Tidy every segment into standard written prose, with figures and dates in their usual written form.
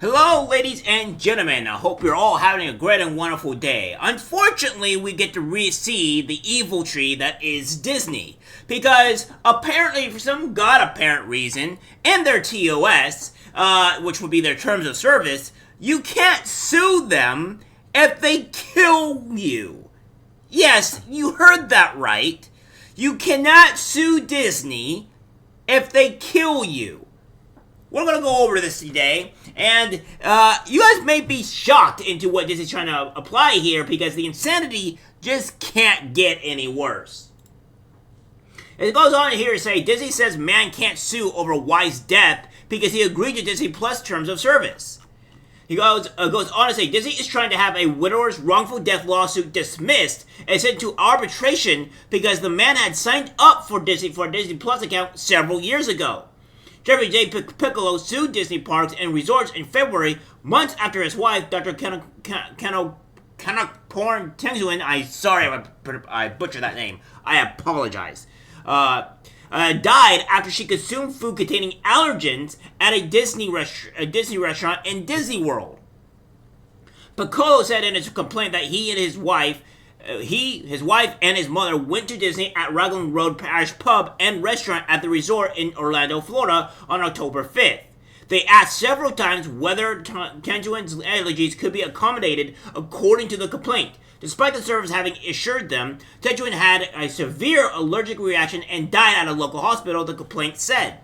Hello, ladies and gentlemen. I hope you're all having a great and wonderful day. Unfortunately, we get to see the evil tree that is Disney. Because apparently, for some god-apparent reason, in their TOS, which would be their terms of service, you can't sue them if they kill you. Yes, you heard that right. You cannot sue Disney if they kill you. We're going to go over this today, and you guys may be shocked into what Disney's trying to apply here because the insanity just can't get any worse. It goes on here to say, Disney says man can't sue over wife's death because he agreed to Disney Plus terms of service. He goes on to say, Disney is trying to have a widower's wrongful death lawsuit dismissed and sent to arbitration because the man had signed up for a Disney Plus account several years ago. Jeffrey J. Piccolo sued Disney Parks and Resorts in February, months after his wife, Dr. Kanaporn Tengzuan, I butchered that name, I apologize, died after she consumed food containing allergens at a Disney restaurant in Disney World. Piccolo said in his complaint that he and his wife and his mother went to Disney at Raglan Road Parish Pub and Restaurant at the resort in Orlando, Florida on October 5th. They asked several times whether Tenjuan's allergies could be accommodated according to the complaint. Despite the service having assured them, Tenjuan had a severe allergic reaction and died at a local hospital, the complaint said.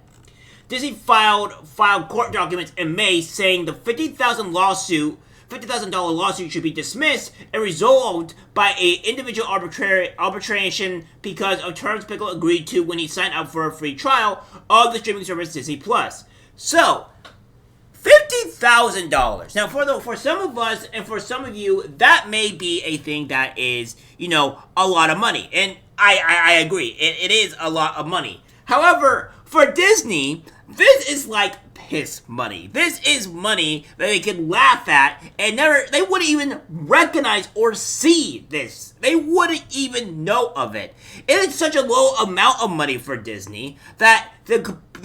Disney filed court documents in May saying the $50,000 lawsuit should be dismissed and resolved by an individual arbitration because of terms Piccolo agreed to when he signed up for a free trial of the streaming service Disney Plus. So, $50,000. Now, for some of us and for some of you, that may be a thing that is, a lot of money. And I agree. It is a lot of money. However, for Disney, this is like piss money. This is money that they could laugh at and they wouldn't even recognize or see this. They wouldn't even know of it. It is such a low amount of money for Disney that the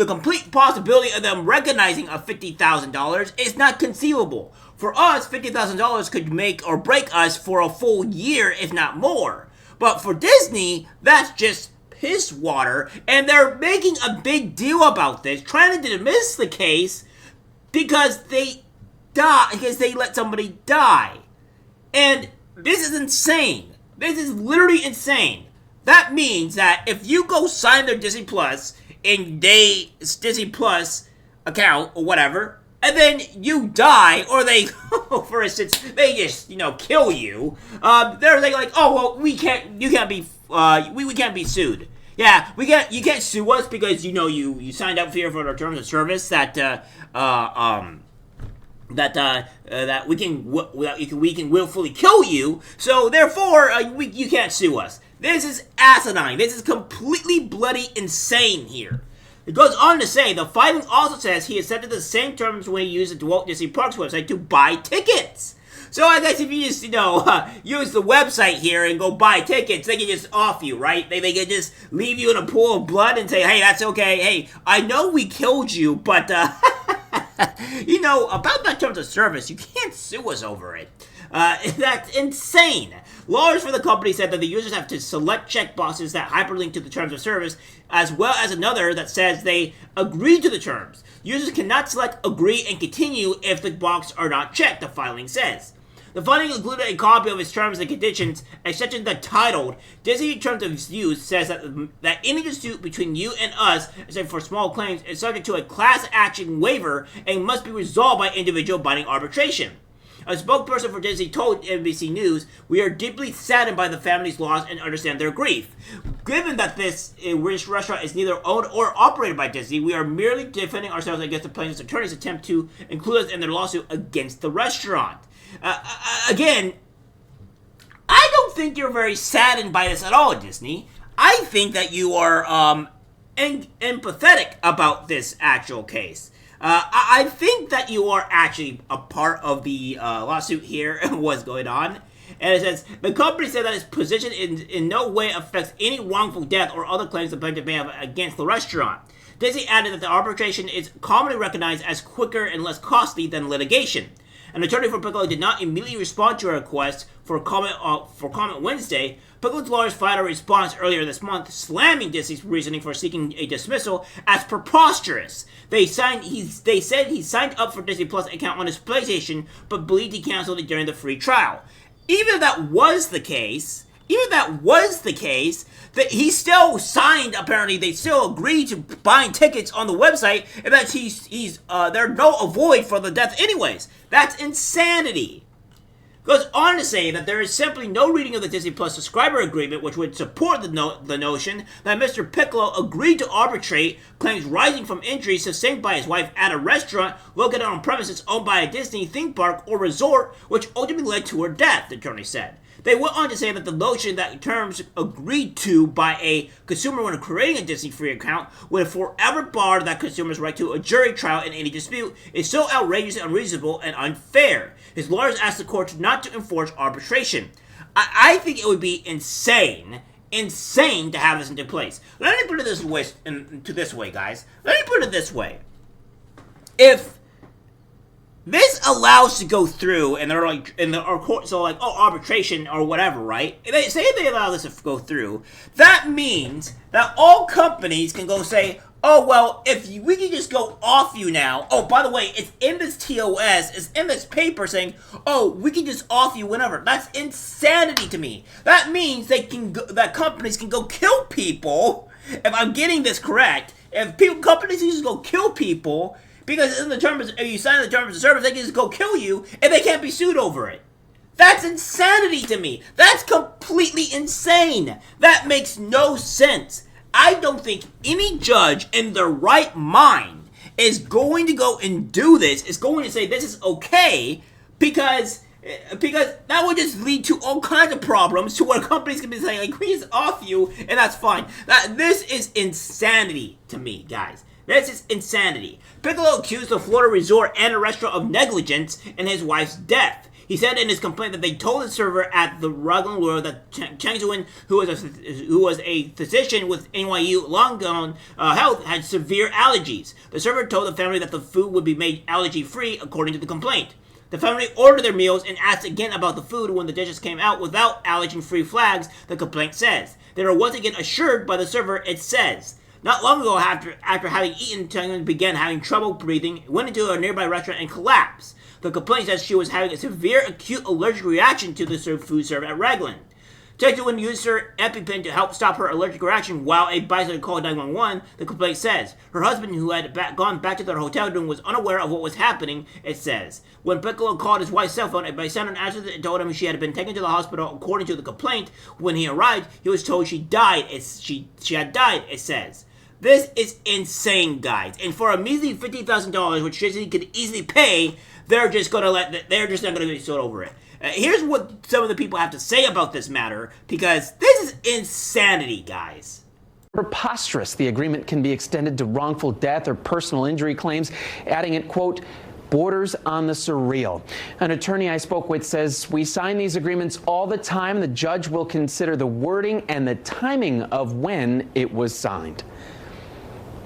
complete possibility of them recognizing a $50,000 is not conceivable. For us, $50,000 could make or break us for a full year, if not more. But for Disney, that's just piss water, and they're making a big deal about this, trying to dismiss the case because they let somebody die. And this is insane. This is literally insane. That means that if you go sign their Disney Plus Disney Plus account or whatever, and then you die, or they, for instance, they just, kill you, they're like, oh, well, we can't be sued. Yeah, you can't sue us because, you signed up here for the terms of service that we can willfully kill you, so therefore, you can't sue us. This is asinine. This is completely bloody insane here. It goes on to say, the filing also says he accepted the same terms when he used the Walt Disney Parks website to buy tickets. So I guess if you just, use the website here and go buy tickets, they can just off you, right? They can just leave you in a pool of blood and say, hey, that's okay. Hey, I know we killed you, but, about that terms of service, you can't sue us over it. That's insane. Lawyers for the company said that the users have to select checkboxes that hyperlink to the terms of service, as well as another that says they agree to the terms. Users cannot select agree and continue if the boxes are not checked, the filing says. The filing included a copy of its terms and conditions, a section that titled Disney Terms of Use says that any dispute between you and us, except for small claims, is subject to a class action waiver and must be resolved by individual binding arbitration. A spokesperson for Disney told NBC News, "We are deeply saddened by the family's loss and understand their grief. Given that this restaurant is neither owned or operated by Disney, we are merely defending ourselves against the plaintiff's attorney's attempt to include us in their lawsuit against the restaurant." Again, I don't think you're very saddened by this at all, Disney. I think that you are empathetic about this actual case. I think that you are actually a part of the lawsuit here and what's going on. And it says, the company said that its position in no way affects any wrongful death or other claims the plaintiff may have against the restaurant. Disney added that the arbitration is commonly recognized as quicker and less costly than litigation. An attorney for Piccolo did not immediately respond to a request for comment Wednesday. Piccolo's lawyers filed a response earlier this month, slamming Disney's reasoning for seeking a dismissal as preposterous. They said he signed up for Disney Plus account on his PlayStation, but believed he canceled it during the free trial. Even if that was the case, that he still signed, apparently they still agreed to buying tickets on the website, and that there's no avoid for the death anyways. That's insanity. Goes on to say that there is simply no reading of the Disney Plus subscriber agreement which would support the notion that Mr. Piccolo agreed to arbitrate claims rising from injuries sustained by his wife at a restaurant located on premises owned by a Disney theme park or resort, which ultimately led to her death, the attorney said. They went on to say that the notion that terms agreed to by a consumer when creating a Disney free account would forever bar that consumer's right to a jury trial in any dispute is so outrageous, unreasonable, and unfair. His lawyers asked the court not to enforce arbitration. I think it would be insane to have this into place. Let me put it this way, guys. Let me put it this way. If this allows to go through, and they're like, arbitration or whatever, right? They say they allow this to go through. That means that all companies can go say, oh, well, we can just go off you now. Oh, by the way, it's in this TOS, it's in this paper saying, oh, we can just off you whenever. That's insanity to me. That means that companies can go kill people, if I'm getting this correct. Companies can just go kill people, because if you sign the terms of service, they can just go kill you, and they can't be sued over it. That's insanity to me. That's completely insane. That makes no sense. I don't think any judge in their right mind is going to go and do this, is going to say this is okay, because that would just lead to all kinds of problems to where companies can be saying, like, we just off you, and that's fine. This is insanity to me, guys. This is insanity. Piccolo accused the Florida resort and a restaurant of negligence in his wife's death. He said in his complaint that they told the server at the Raglan Lure that Chang Zuin, who was a physician with NYU Langone Health, had severe allergies. The server told the family that the food would be made allergy-free, according to the complaint. The family ordered their meals and asked again about the food when the dishes came out without allergen-free flags, the complaint says. They were once again assured by the server, it says. Not long ago, after having eaten, Chang began having trouble breathing, went into a nearby restaurant and collapsed. The complaint says she was having a severe acute allergic reaction to the food served at Raglan. Chang used her EpiPen to help stop her allergic reaction while a bystander called 911, the complaint says. Her husband, who had gone back to their hotel room, was unaware of what was happening, it says. When Piccolo called his wife's cell phone, a bystander answered and told him she had been taken to the hospital. According to the complaint, when he arrived, he was told she died. She had died, it says. This is insane, guys. And for a measly $50,000, which Disney could easily pay, they're just not going to get sold over it. Here's what some of the people have to say about this matter, because this is insanity, guys. Preposterous. The agreement can be extended to wrongful death or personal injury claims, adding it, quote, borders on the surreal. An attorney I spoke with says, we sign these agreements all the time. The judge will consider the wording and the timing of when it was signed.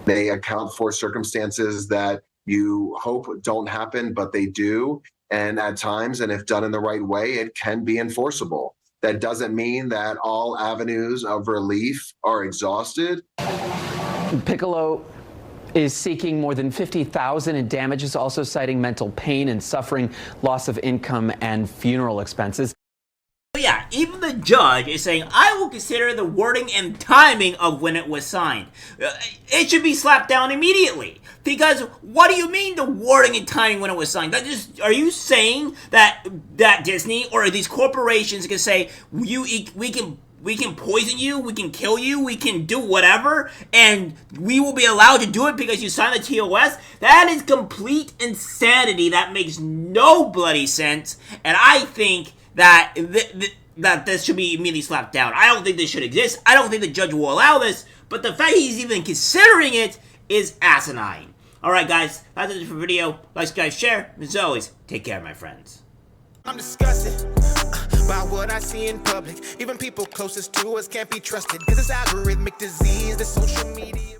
They account for circumstances that you hope don't happen, but they do. And at times, and if done in the right way, it can be enforceable. That doesn't mean that all avenues of relief are exhausted. Piccolo is seeking more than $50,000 in damages, also citing mental pain and suffering, loss of income, and funeral expenses. Yeah, even the judge is saying, I will consider the wording and timing of when it was signed. It should be slapped down immediately. Because what do you mean the wording and timing when it was signed? Are you saying that Disney or these corporations can say, we can poison you, we can kill you, we can do whatever, and we will be allowed to do it because you signed the TOS? That is complete insanity. That makes no bloody sense. And I think that this should be immediately slapped down. I don't think this should exist. I don't think the judge will allow this, but the fact he's even considering it is asinine. Alright guys, that's it for the video. Like, subscribe, share, and as always, take care my friends. I'm disgusted by what I see in public. Even people closest to us can't be trusted, cause it's algorithmic disease, the social media.